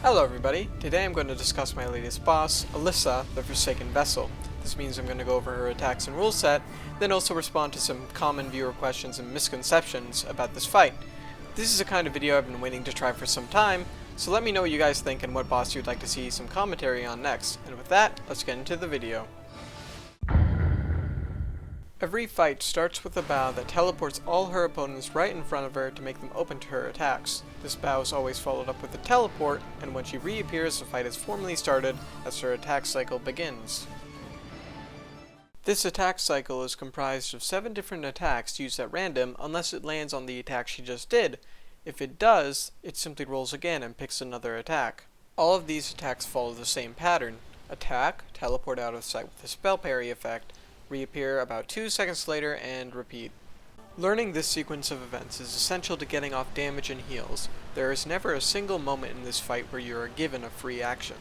Hello everybody, today I'm going to discuss my latest boss, Alyssa, the Forsaken Vessel. This means I'm going to go over her attacks and rule set, then also respond to some common viewer questions and misconceptions about this fight. This is a kind of video I've been waiting to try for some time, so let me know what you guys think and what boss you'd like to see some commentary on next. And with that, let's get into the video. Every fight starts with a bow that teleports all her opponents right in front of her to make them open to her attacks. This bow is always followed up with a teleport, and when she reappears, the fight is formally started as her attack cycle begins. This attack cycle is comprised of 7 different attacks used at random unless it lands on the attack she just did. If it does, it simply rolls again and picks another attack. All of these attacks follow the same pattern. Attack, teleport out of sight with a spell parry effect, reappear about 2 seconds later, and repeat. Learning this sequence of events is essential to getting off damage and heals. There is never a single moment in this fight where you are given a free action.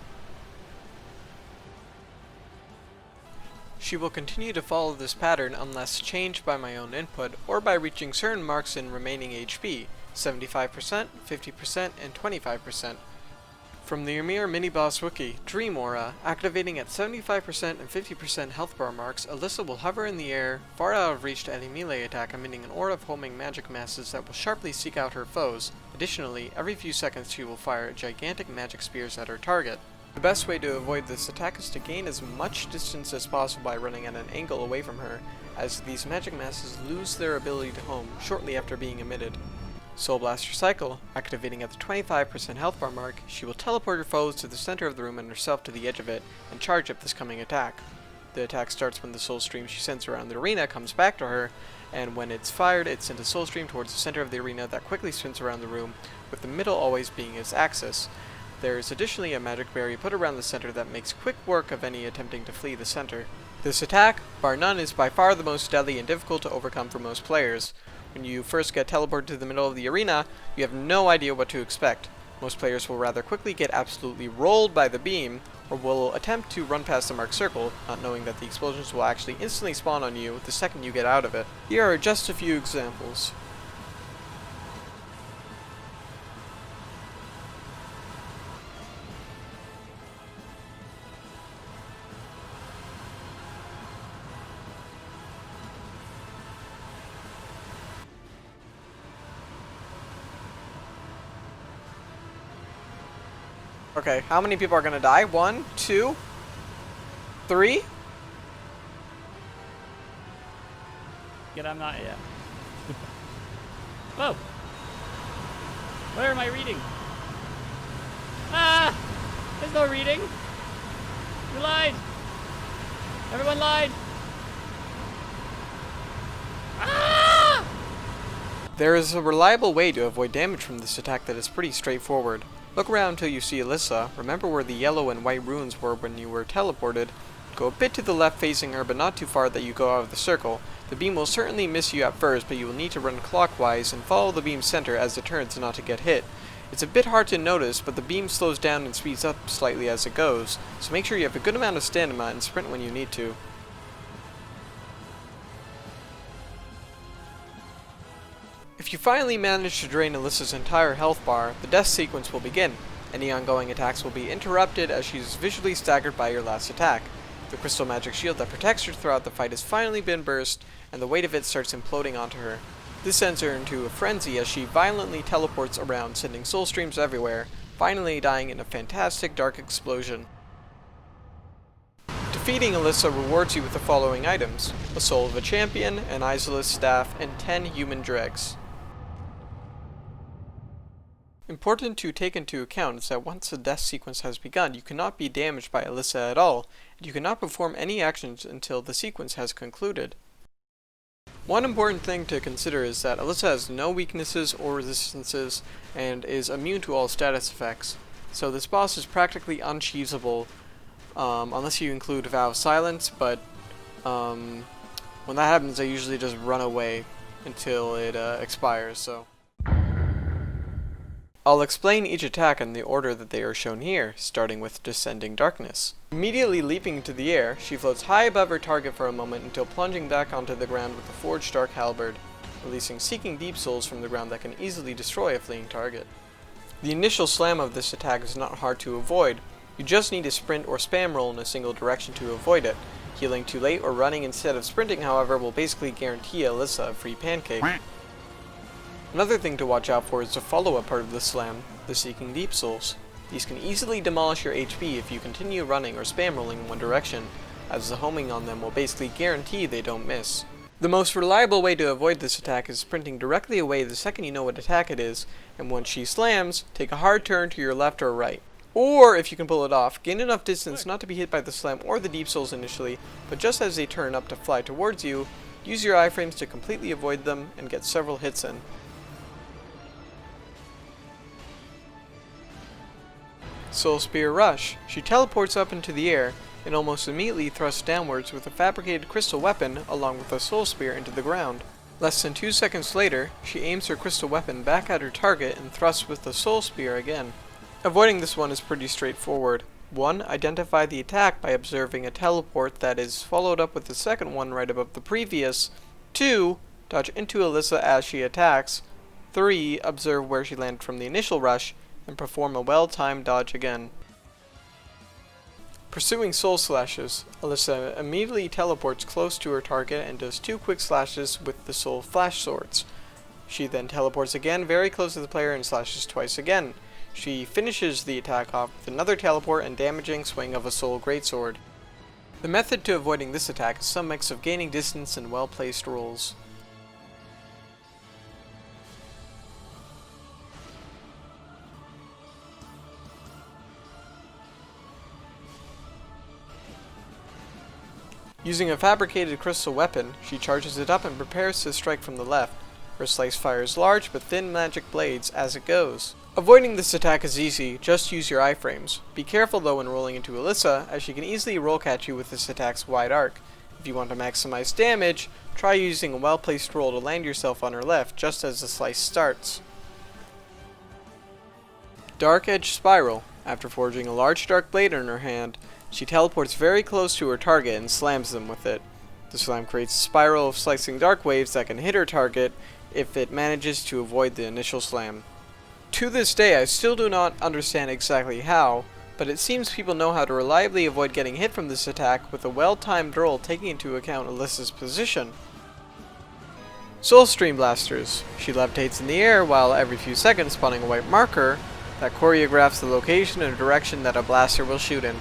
She will continue to follow this pattern unless changed by my own input or by reaching certain marks in remaining HP, 75%, 50%, and 25%. From the Miniboss wiki, Dream Aura, activating at 75% and 50% health bar marks, Alyssa will hover in the air, far out of reach to any melee attack, emitting an aura of homing magic masses that will sharply seek out her foes. Additionally, every few seconds she will fire gigantic magic spears at her target. The best way to avoid this attack is to gain as much distance as possible by running at an angle away from her, as these magic masses lose their ability to home shortly after being emitted. Soul Blaster Cycle, activating at the 25% health bar mark, she will teleport her foes to the center of the room and herself to the edge of it, and charge up this coming attack. The attack starts when the soul stream she sends around the arena comes back to her, and when it's fired, it sends a soul stream towards the center of the arena that quickly spins around the room, with the middle always being its axis. There is additionally a magic barrier put around the center that makes quick work of any attempting to flee the center. This attack, bar none, is by far the most deadly and difficult to overcome for most players. When you first get teleported to the middle of the arena, you have no idea what to expect. Most players will rather quickly get absolutely rolled by the beam, or will attempt to run past the marked circle, not knowing that the explosions will actually instantly spawn on you the second you get out of it. Here are just a few examples. Okay, how many people are gonna die? 1, 2, 3? Yet I'm not yet. Whoa! Where am I reading? Ah! There's no reading! You lied! Everyone lied! Ah! There is a reliable way to avoid damage from this attack that is pretty straightforward. Look around until you see Alyssa, remember where the yellow and white runes were when you were teleported, go a bit to the left facing her but not too far that you go out of the circle. The beam will certainly miss you at first, but you will need to run clockwise and follow the beam's center as it turns not to get hit. It's a bit hard to notice, but the beam slows down and speeds up slightly as it goes, so make sure you have a good amount of stamina and sprint when you need to. If you finally manage to drain Alyssa's entire health bar, the death sequence will begin. Any ongoing attacks will be interrupted as she is visually staggered by your last attack. The crystal magic shield that protects her throughout the fight has finally been burst, and the weight of it starts imploding onto her. This sends her into a frenzy as she violently teleports around, sending soul streams everywhere, finally dying in a fantastic dark explosion. Defeating Alyssa rewards you with the following items: a soul of a champion, an Isolus staff, and 10 human dregs. Important to take into account is that once the death sequence has begun, you cannot be damaged by Alyssa at all, and you cannot perform any actions until the sequence has concluded. One important thing to consider is that Alyssa has no weaknesses or resistances, and is immune to all status effects, so this boss is practically uncheesable, unless you include Vow of Silence, but when that happens I usually just run away until it expires, so. I'll explain each attack in the order that they are shown here, starting with Descending Darkness. Immediately leaping into the air, she floats high above her target for a moment until plunging back onto the ground with the Forged Dark Halberd, releasing Seeking Deep Souls from the ground that can easily destroy a fleeing target. The initial slam of this attack is not hard to avoid. You just need to sprint or spam roll in a single direction to avoid it. Healing too late or running instead of sprinting, however, will basically guarantee Alyssa a free pancake. Another thing to watch out for is the follow-up part of the slam, the Seeking Deep Souls. These can easily demolish your HP if you continue running or spam rolling in one direction, as the homing on them will basically guarantee they don't miss. The most reliable way to avoid this attack is sprinting directly away the second you know what attack it is, and once she slams, take a hard turn to your left or right. Or, if you can pull it off, gain enough distance not to be hit by the slam or the deep souls initially, but just as they turn up to fly towards you, use your iframes to completely avoid them and get several hits in. Soul Spear Rush. She teleports up into the air and almost immediately thrusts downwards with a fabricated crystal weapon along with a soul spear into the ground. Less than 2 seconds later, she aims her crystal weapon back at her target and thrusts with the soul spear again. Avoiding this one is pretty straightforward. 1. Identify the attack by observing a teleport that is followed up with the second one right above the previous. 2. Dodge into Alyssa as she attacks. 3. Observe where she landed from the initial rush, and perform a well-timed dodge again. Pursuing soul slashes, Alyssa immediately teleports close to her target and does 2 quick slashes with the soul flash swords. She then teleports again very close to the player and slashes twice again. She finishes the attack off with another teleport and damaging swing of a soul greatsword. The method to avoiding this attack is some mix of gaining distance and well-placed rolls. Using a fabricated crystal weapon, she charges it up and prepares to strike from the left. Her slice fires large but thin magic blades as it goes. Avoiding this attack is easy, just use your iframes. Be careful though when rolling into Alyssa, as she can easily roll catch you with this attack's wide arc. If you want to maximize damage, try using a well-placed roll to land yourself on her left just as the slice starts. Dark Edge Spiral. After forging a large dark blade in her hand, she teleports very close to her target and slams them with it. The slam creates a spiral of slicing dark waves that can hit her target if it manages to avoid the initial slam. To this day, I still do not understand exactly how, but it seems people know how to reliably avoid getting hit from this attack with a well-timed roll taking into account Alyssa's position. Soul Stream Blasters. She levitates in the air while every few seconds spawning a white marker that choreographs the location and direction that a blaster will shoot in.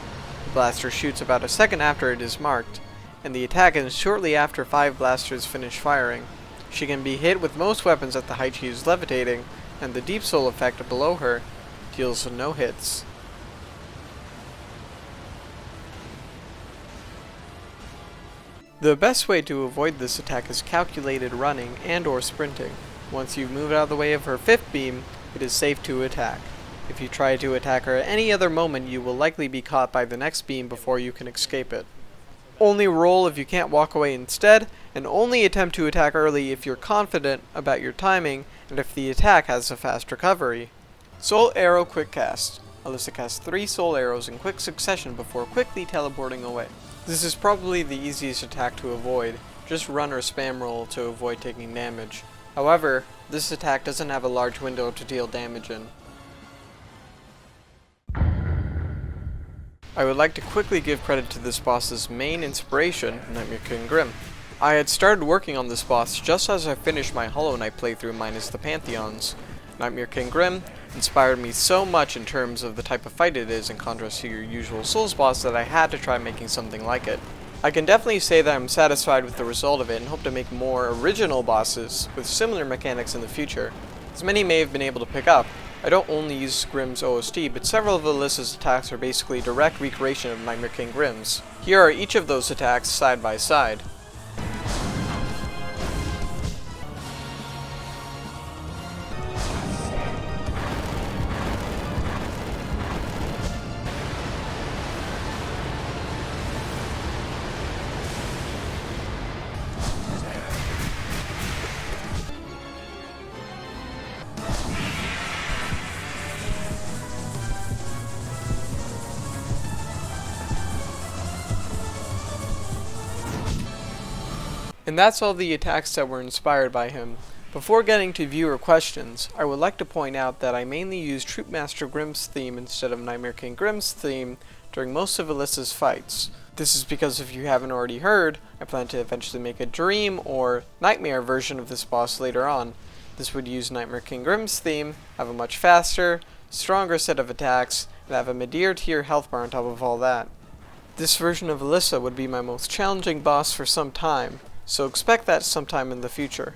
The blaster shoots about a second after it is marked, and the attack ends shortly after 5 blasters finish firing. She can be hit with most weapons at the height she is levitating, and the Deep Soul effect below her deals no hits. The best way to avoid this attack is calculated running and or sprinting. Once you've moved out of the way of her 5th beam, it is safe to attack. If you try to attack her at any other moment, you will likely be caught by the next beam before you can escape it. Only roll if you can't walk away instead, and only attempt to attack early if you're confident about your timing and if the attack has a fast recovery. Soul Arrow Quick Cast. Alyssa casts 3 soul arrows in quick succession before quickly teleporting away. This is probably the easiest attack to avoid. Just run or spam roll to avoid taking damage. However, this attack doesn't have a large window to deal damage in. I would like to quickly give credit to this boss's main inspiration, Nightmare King Grim. I had started working on this boss just as I finished my Hollow Knight playthrough minus the Pantheons. Nightmare King Grim inspired me so much in terms of the type of fight it is in contrast to your usual Souls boss that I had to try making something like it. I can definitely say that I'm satisfied with the result of it and hope to make more original bosses with similar mechanics in the future. As many may have been able to pick up, I don't only use Grim's OST, but several of Alyssa's attacks are basically a direct recreation of Nightmare King Grim's. Here are each of those attacks side by side. And that's all the attacks that were inspired by him. Before getting to viewer questions, I would like to point out that I mainly use Troopmaster Grimm's theme instead of Nightmare King Grimm's theme during most of Alyssa's fights. This is because if you haven't already heard, I plan to eventually make a dream or nightmare version of this boss later on. This would use Nightmare King Grimm's theme, have a much faster, stronger set of attacks, and have a mid-tier tier health bar on top of all that. This version of Alyssa would be my most challenging boss for some time, so expect that sometime in the future.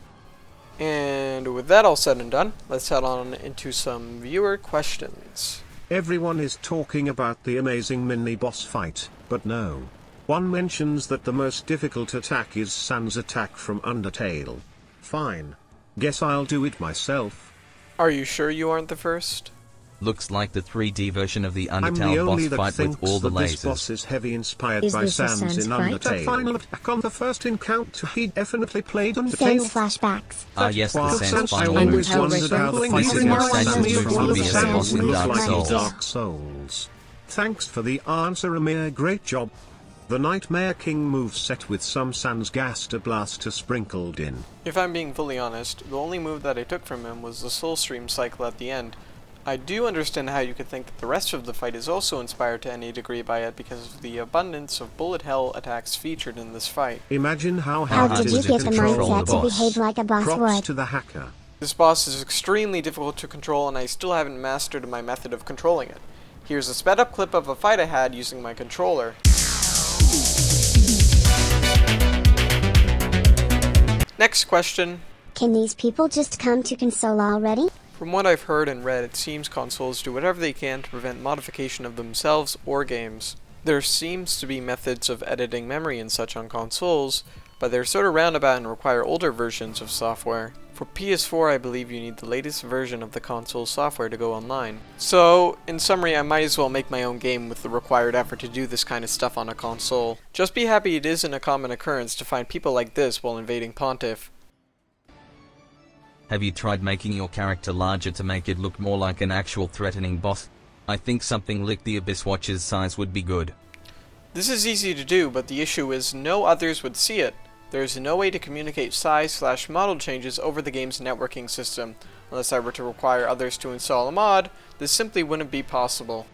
And with that all said and done, let's head on into some viewer questions. Everyone is talking about the amazing mini-boss fight, but no one mentions that the most difficult attack is Sans attack from Undertale. Fine. Guess I'll do it myself. Are you sure you aren't the first? Looks like the 3D version of the I'm the Undertale only boss that fight with all thinks the that this boss lasers. is heavy inspired Is by this a Sans Sans in fight? Undertale. That final attack on the first encounter, he definitely played Sans Undertale. flashbacks. Ah yes, the Wow, Sans I final always move. wondered how the This is fighting what of Sans Sans is from going to be as a boss in looks Dark like Souls. Dark Souls. Thanks for the answer, Amir. Great job. The Nightmare King moveset with some Sans Gaster Blaster sprinkled in. If I'm being fully honest, the only move that I took from him was the Soul Stream cycle at the end. I do understand how you could think that the rest of the fight is also inspired to any degree by it because of the abundance of bullet hell attacks featured in this fight. Imagine how How hard did it you is get to the control mindset the to boss. behave like a boss Props would? to the hacker. This boss is extremely difficult to control and I still haven't mastered my method of controlling it. Here's a sped up clip of a fight I had using my controller. Next question. Can these people just come to console already? From what I've heard and read, it seems consoles do whatever they can to prevent modification of themselves or games. There seems to be methods of editing memory and such on consoles, but they're sort of roundabout and require older versions of software. For PS4, I believe you need the latest version of the console software to go online. So, in summary, I might as well make my own game with the required effort to do this kind of stuff on a console. Just be happy it isn't a common occurrence to find people like this while invading Pontiff. Have you tried making your character larger to make it look more like an actual threatening boss? I think something like the Abyss Watcher's size would be good. This is easy to do, but the issue is no others would see it. There is no way to communicate size/model changes over the game's networking system. Unless I were to require others to install a mod, this simply wouldn't be possible.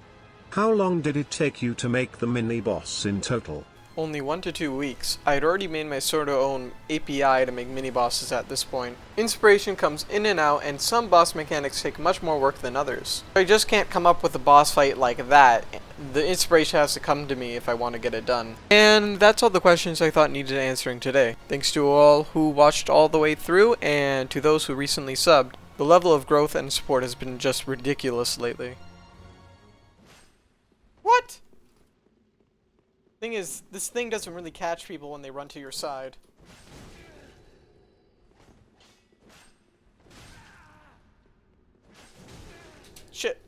How long did it take you to make the mini-boss in total? Only 1 to 2 weeks. I had already made my sort of own API to make mini-bosses at this point. Inspiration comes in and out, and some boss mechanics take much more work than others. I just can't come up with a boss fight like that. The inspiration has to come to me if I want to get it done. And that's all the questions I thought needed answering today. Thanks to all who watched all the way through, and to those who recently subbed. The level of growth and support has been just ridiculous lately. What? Thing is, this thing doesn't really catch people when they run to your side. Shit.